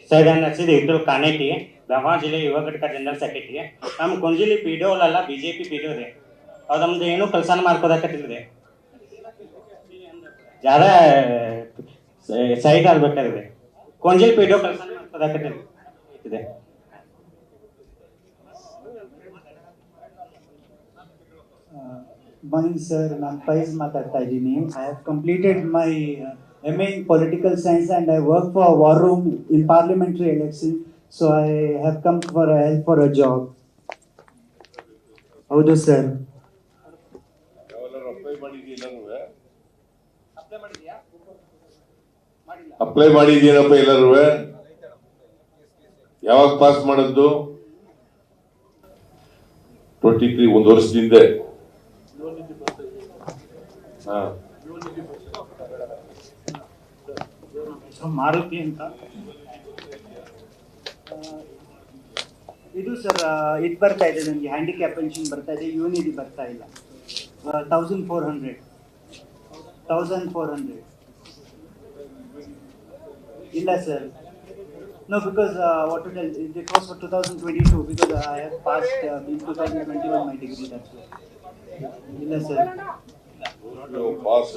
ಸೈದಾನ್ ರಶೀದ್ ಇಟ್ಟು ಕಾನೇಟಿ ಬೆಳಗಾವಿ ಜಿಲ್ಲೆ ಯುವ ಘಟಕ ಜನರಲ್ ಸೆಕ್ರೆಟರಿ. ನಮ್ಮ ಕುಂಜಿಲಿ ಪಿ ಡಿ ಒಲ್ಲ BJP ಪಿ ಡಿ ಒ ರೀ. ಅವ್ರು ನಮ್ದು ಏನೂ ಕೆಲಸ ಮಾಡ್ಕೋದಕ್ಕತ್ತಿಲ್ರಿ. ಜಾರ ಸೈಡ್ ಆಗ್ಬೇಕಾದ್ರೆ ಕೊಂಜಿಲಿ ಪಿ ಡಿ ಒ ಕೆಲಸ ಮಾಡ್ಕೋದಕ್ಕತ್ತಿದೆ. Morning sir, ನಾನು ಫೈಜ್ ಮಾತಾಡ್ತಾ ಇದ್ದೀನಿ. I have completed my MA in Political Science and I work for War Room in parliamentary election. So I have come for help for a job. ಹೌದು sir. Apply ಮಾಡಿದ್ದೀನಪ್ಪ ಎಲ್ಲರೂ? ಯಾವಾಗ pass ಮಾಡದ್ದು? 23 ಒಂದು ವರ್ಷದಿಂದ. ಮಾರುತಿ ಅಂತ ಇದು ಸರ್ ಇದು ಬರ್ತಾ ಇದೆ ನನಗೆ, ಹ್ಯಾಂಡಿಕ್ಯಾಪ್ ಪೆನ್ಷನ್ ಬರ್ತಾ ಇದೆ, ಯೂನಿಟಿ ಬರ್ತಾ ಇಲ್ಲ. 1400 ಇಲ್ಲ sir. No, because what to tell, it was for 2022 because I have passed in 2021 my degree, that's why. ಇಲ್ಲ ಸರ್. ಪಾಸ್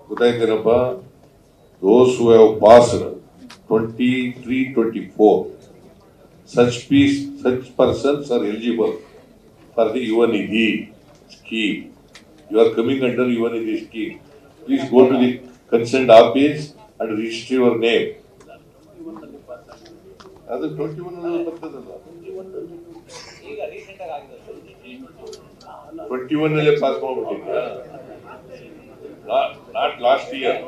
ಗೊತ್ತಾಯ್ತೇನಪ್ಪ? Those who have passed 23-24, such persons are eligible for the Yuvanidhi scheme. You are coming under Yuvanidhi scheme. Please go to the concerned office and register your name. ಅದು 21 ಬರ್ತದಲ್ಲ, 21 ಅಲ್ಲೇ pass ಮಾಡ್ಬಿಟ್ಟಿದ್ಯಾ? Not last year.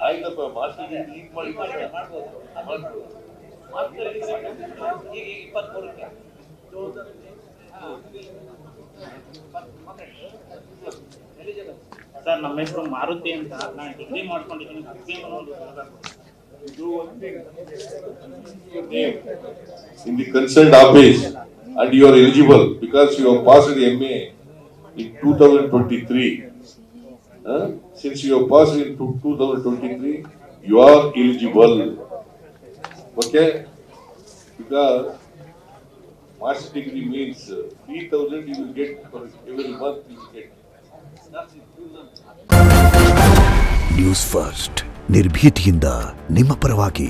ಆಯ್ತಪ್ಪ, master ಈಗ ಮಾಡಿ sir, ನಮ್ಮ ಹೆಸರು ಮಾರುತಿ ಅಂತ. ನಾನು ಡಿಗ್ರಿ ಮಾಡ್ಕೊಂಡಿದ್ದೀನಿ. in the concerned office and you are eligible because you have passed the MA in 2023. Since you have passed in 2023, you are eligible. Okay? Because master degree means 3,000 you will get for every month you will get. News first ನಿರ್ಭೀತಿಯಿಂದ ನಿಮ್ಮ ಪರವಾಗಿ.